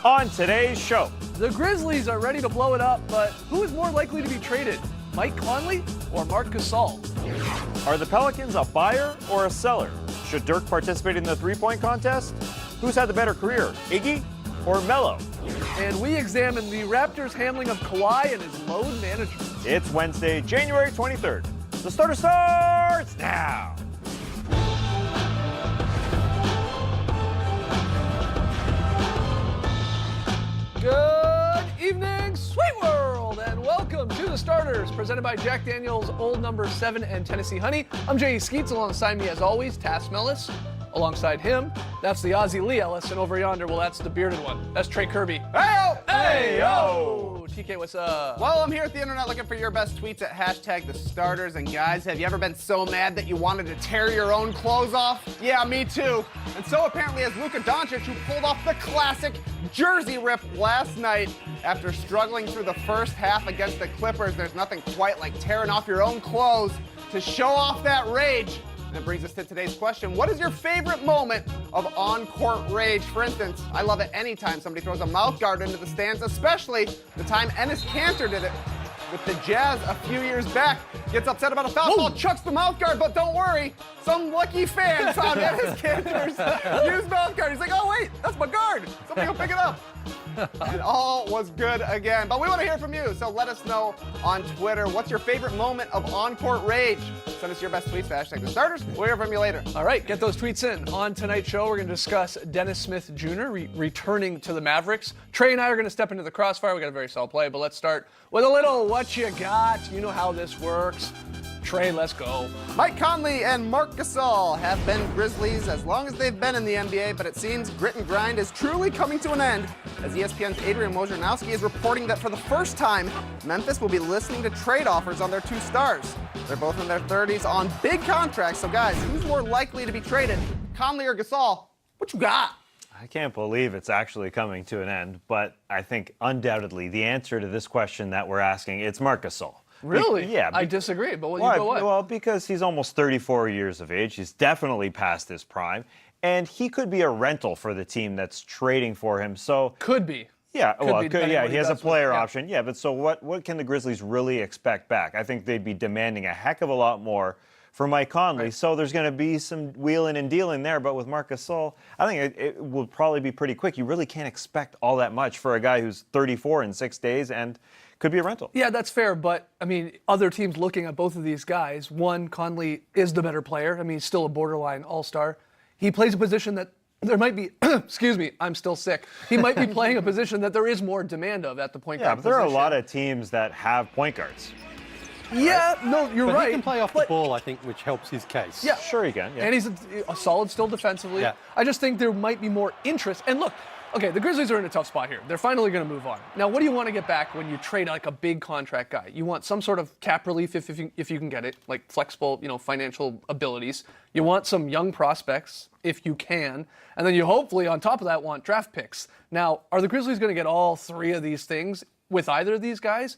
On today's show, The Grizzlies are ready to blow it up, but who is more likely to be traded? Mike Conley or Marc Gasol? are the Pelicans a buyer or a seller? Should Dirk participate in the three-point contest? Who's had the better career, Iggy or Melo? And we examine the Raptors' handling of Kawhi and his load management. It's Wednesday, January 23rd. The starter starts now. Good evening, sweet world, and welcome to The Starters, presented by Jack Daniel's Old No. 7 and Tennessee Honey. I'm Jay Skeets, alongside me as always, Tass Mellis. Alongside him, that's the Aussie Lee Ellis, and over yonder, well, that's the bearded one. That's Trey Kirby. Hey-o! Hey-yo! TK, what's up? Well, I'm here at the internet looking for your best tweets at hashtag the starters. And guys, have you ever been so mad that you wanted to tear your own clothes off? Yeah, me too. And so apparently has Luka Doncic, who pulled off the classic jersey rip last night after struggling through the first half against the Clippers. There's nothing quite like tearing off your own clothes to show off that rage. And it brings us to today's question. What is your favorite moment of on-court rage? For instance, I love it anytime somebody throws a mouth guard into the stands, especially the time Enes Kanter did it with the Jazz a few years back. Gets upset about a foul ball, chucks the mouth guard, but don't worry. Some lucky fan found Enes Kanter's used mouth guard. He's like, oh wait, that's my guard. Somebody go pick it up. And all was good again. But we want to hear from you, so let us know on Twitter. What's your favorite moment of on-court rage? Send us your best tweets to hashtag the starters. We'll hear from you later. All right, get those tweets in. On tonight's show, we're going to discuss Dennis Smith Jr. Returning to the Mavericks. Trey and I are going to step into the crossfire. We got a very solid play, but let's start with a little what you got. You know how this works. Trey, let's go. Mike Conley and Marc Gasol have been Grizzlies as long as they've been in the NBA, but it seems grit and grind is truly coming to an end as ESPN's Adrian Wojnarowski is reporting that for the first time, Memphis will be listening to trade offers on their two stars. They're both in their 30s on big contracts, so guys, who's more likely to be traded, Conley or Gasol? What you got? I can't believe it's actually coming to an end, but I think undoubtedly the answer to this question that we're asking, it's Marc Gasol. Really? Yeah. I disagree, but what? Well, because he's almost 34 years of age. He's definitely past his prime. And he could be a rental for the team that's trading for him. So Could be. Yeah, he has a player yeah. option. Yeah, but so what can the Grizzlies really expect back? I think they'd be demanding a heck of a lot more for Mike Conley. Right. So there's going to be some wheeling and dealing there. But with Marc Gasol, I think it will probably be pretty quick. You really can't expect all that much for a guy who's 34 in 6 days and could be a rental. Yeah, that's fair, but, I mean, other teams looking at both of these guys, one, Conley is the better player. I mean, he's still a borderline all-star. He plays a position that there might be, excuse me, I'm still sick. He might be playing a position that there is more demand of at the point guard Yeah, but there are a position. lot of teams that have point guards. Yeah, no, you're But right. he can play off the ball, I think, which helps his case. Yeah. Sure he can. Yeah. And he's a solid still defensively. Yeah. I just think there might be more interest. And look, okay, the Grizzlies are in a tough spot here. They're finally going to move on. Now, what do you want to get back when you trade like a big contract guy? You want some sort of cap relief if you can get it, like flexible, financial abilities. You want some young prospects if you can. And then you hopefully, on top of that, want draft picks. Now, are the Grizzlies going to get all three of these things with either of these guys?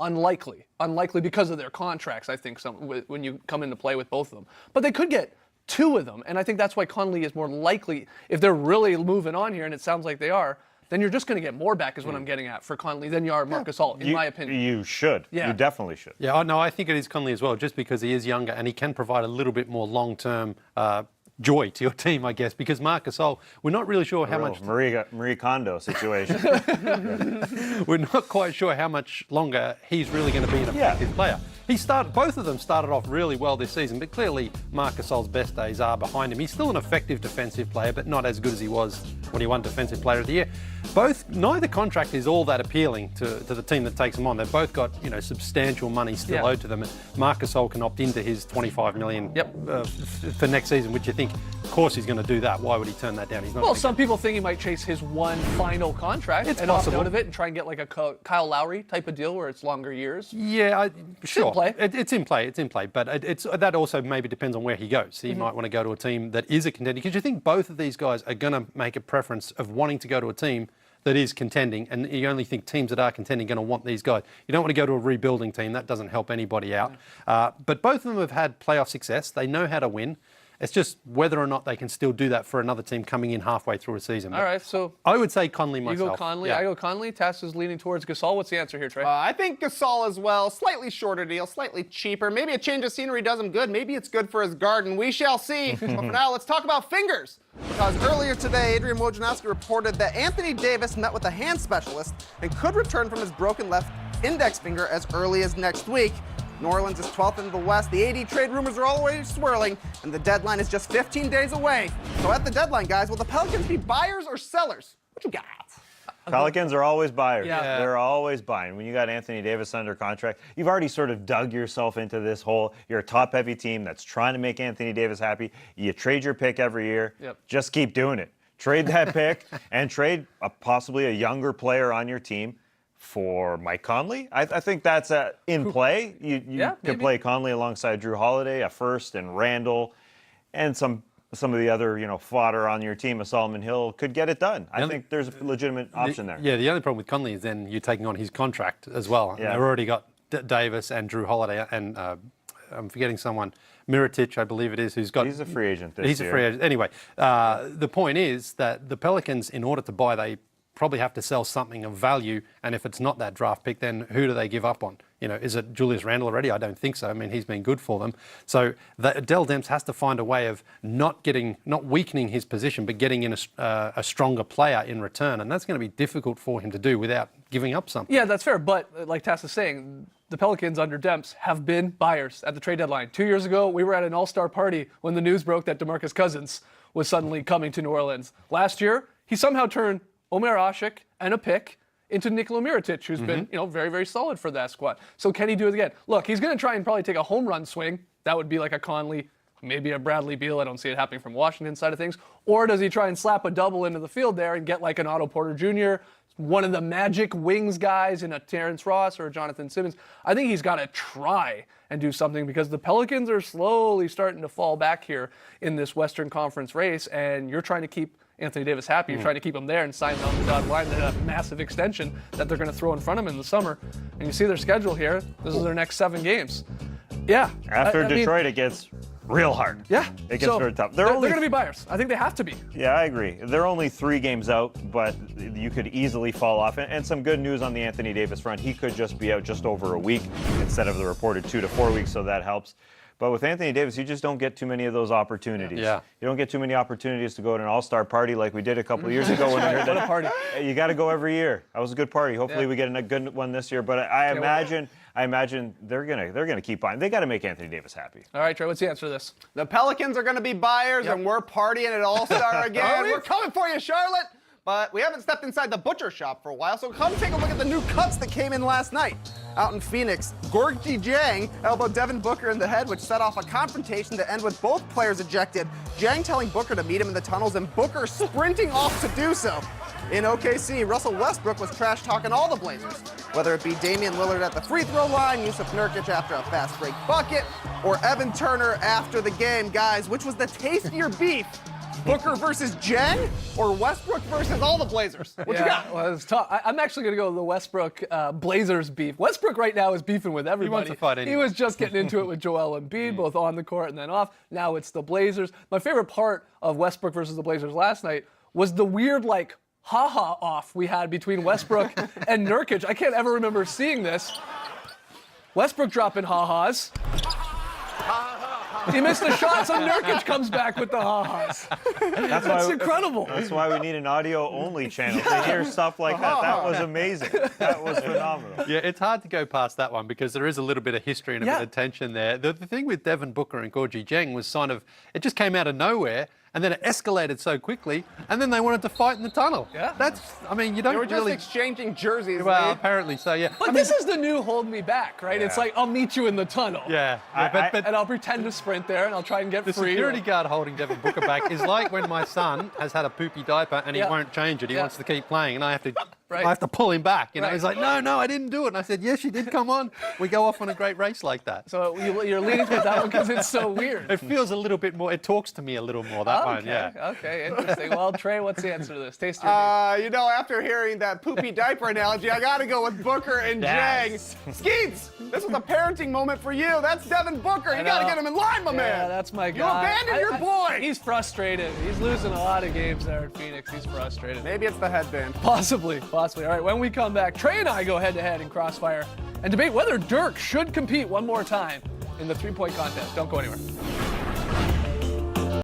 Unlikely because of their contracts, I think, when you come into play with both of them. But they could get two of them, and I think that's why Conley is more likely, if they're really moving on here, and it sounds like they are, then you're just going to get more back is what I'm getting at for Conley than you are Marc Gasol, in my opinion. You should. Yeah. You definitely should. Yeah, no, I think it is Conley as well, just because he is younger and he can provide a little bit more long-term joy to your team, I guess, because Marc Gasol, we're not really sure how much... Marie Kondo situation. We're not quite sure how much longer he's really going to be an effective player. Both of them started off really well this season, but clearly Marc Gasol's best days are behind him. He's still an effective defensive player, but not as good as he was when he won Defensive Player of the Year. Neither contract is all that appealing to the team that takes them on. They've both got substantial money still owed to them. And Marc Gasol can opt into his $25 million for next season, which you think, of course, he's going to do that. Why would he turn that down? He's not. Well, some people think he might chase his one final contract and opt out of it and try and get like a Kyle Lowry type of deal where it's longer years. Yeah, sure. Play. It's in play. It's in play. But that also maybe depends on where he goes. He might want to go to a team that is a contender, because you think both of these guys are going to make a preference of wanting to go to a team that is contending, and you only think teams that are contending are going to want these guys. You don't want to go to a rebuilding team. That doesn't help anybody out. But both of them have had playoff success. They know how to win. It's just whether or not they can still do that for another team coming in halfway through a season. All right, so I would say Conley myself. you go Conley, Yeah. I go Conley. Tass is leaning towards Gasol. What's the answer here, Trey? I think Gasol as well. Slightly shorter deal, slightly cheaper. Maybe a change of scenery does him good. Maybe it's good for his garden. We shall see. But for now, let's talk about fingers. Because earlier today, Adrian Wojnarowski reported that Anthony Davis met with a hand specialist and could return from his broken left index finger as early as next week. New Orleans is 12th in the West. The AD trade rumors are always swirling, and the deadline is just 15 days away. So at the deadline, guys, will the Pelicans be buyers or sellers? What you got? Pelicans are always buyers. Yeah. They're always buying. When you got Anthony Davis under contract, you've already sort of dug yourself into this hole. You're a top-heavy team that's trying to make Anthony Davis happy. You trade your pick every year. Yep. Just keep doing it. Trade that pick and trade possibly a younger player on your team for Mike Conley. I think that's in play. You Yeah, could maybe. play Conley alongside Drew Holiday, a first, and Randall, and some of the other, fodder on your team, a Solomon Hill, could get it done. I think there's a legitimate option there. Yeah, the only problem with Conley is then you're taking on his contract as well. Yeah. They've already got Davis and Drew Holiday and I'm forgetting someone, Mirotic, I believe it is, who's got... He's a free agent this year. He's a free agent. Anyway, the point is that the Pelicans, in order to buy, they probably have to sell something of value, and if it's not that draft pick, then who do they give up on? Is it Julius Randle already? I don't think so. I mean, he's been good for them. So Dell Demps has to find a way of not weakening his position, but getting in a stronger player in return, and that's going to be difficult for him to do without giving up something. Yeah, that's fair. But like Tass is saying, the Pelicans under Demps have been buyers at the trade deadline. 2 years ago, we were at an all-star party when the news broke that DeMarcus Cousins was suddenly coming to New Orleans. Last year, he somehow turned Omer Asik and a pick into Nikola Mirotic, who's been, very, very solid for that squad. So can he do it again? Look, he's going to try and probably take a home run swing. That would be like a Conley, maybe a Bradley Beal. I don't see it happening from Washington side of things. Or does he try and slap a double into the field there and get like an Otto Porter Jr., one of the magic wings guys in a Terrence Ross or a Jonathan Simmons? I think he's got to try and do something because the Pelicans are slowly starting to fall back here in this Western Conference race, and you're trying to keep Anthony Davis happy. You're trying to keep him there and sign him on the dotted line, that massive extension that they're going to throw in front of him in the summer. And you see their schedule here. This is their next 7 games. Yeah. After I mean, Detroit, it gets real hard. yeah. It gets very tough. They're going to be buyers. I think they have to be. Yeah, I agree. They're only 3 games out, but you could easily fall off. And some good news on the Anthony Davis front. He could just be out just over a week instead of the reported 2 to 4 weeks, so that helps. But with Anthony Davis, you just don't get too many of those opportunities. Yeah. You don't get too many opportunities to go to an all-star party like we did a couple of years ago. When we heard What a party. You got to go every year. That was a good party. Hopefully Yeah. we get a good one this year. But I imagine they're gonna keep buying. They got to make Anthony Davis happy. All right, Trey, what's the answer to this? The Pelicans are going to be buyers, and we're partying at All-Star again. We're coming for you, Charlotte. But we haven't stepped inside the butcher shop for a while, so come take a look at the new cuts that came in last night. Out in Phoenix, Gorgui Dieng elbowed Devin Booker in the head, which set off a confrontation to end with both players ejected. Dieng telling Booker to meet him in the tunnels, and Booker sprinting off to do so. In OKC, Russell Westbrook was trash-talking all the Blazers, whether it be Damian Lillard at the free throw line, Yusuf Nurkic after a fast break bucket, or Evan Turner after the game. Guys, which was the tastier beef? Booker versus Dieng, or Westbrook versus all the Blazers? What you got? Well, it's tough. I'm actually going to go with the Westbrook Blazers beef. Westbrook right now is beefing with everybody. wants to fight He anyway. was just getting into it with Joel Embiid, both on the court and then off. Now it's the Blazers. My favorite part of Westbrook versus the Blazers last night was the weird, ha-ha off we had between Westbrook and Nurkic. I can't ever remember seeing this. Westbrook dropping ha-has. He missed a shot, so Nurkic comes back with the ha-has. That's incredible. That's why we need an audio-only channel to hear stuff like that. That was amazing. That was phenomenal. Yeah, it's hard to go past that one because there is a little bit of history and a bit of tension there. The thing with Devin Booker and Gorgui Dieng was it just came out of nowhere, and then it escalated so quickly, and then they wanted to fight in the tunnel. Yeah. You don't They were just really... exchanging jerseys. Well, Lee. apparently so, yeah. But this is the new hold me back, right? It's Yeah. like, I'll meet you in the tunnel. Yeah, but And I'll pretend to sprint there, and I'll try and get the free. security guard holding Devin Booker back is like when my son has had a poopy diaper and he Yeah. won't change it. He Yeah. wants to keep playing, and I have to Right. I have to pull him back. You know, Right. he's like, no, I didn't do it. And I said, yes, you did. Come on. We go off on a great race like that. So you're leaning towards that one because it's so weird. It feels a little bit more. It talks to me a little more. That one, yeah. Okay, interesting. Well, Trey, what's the answer to this? Taste your beef. You know, after hearing that poopy diaper analogy, I got to go with Booker and Yes. Jang. Skeets, this was a parenting moment for you. That's Devin Booker. You got to know. get him in line, my Yeah, man. that's my You guy. abandoned your boy. He's frustrated. He's losing a lot of games there at Phoenix. He's frustrated. Maybe it's the headband. Possibly. All right, when we come back, Trey and I go head-to-head in Crossfire and debate whether Dirk should compete one more time in the three-point contest. Don't go anywhere.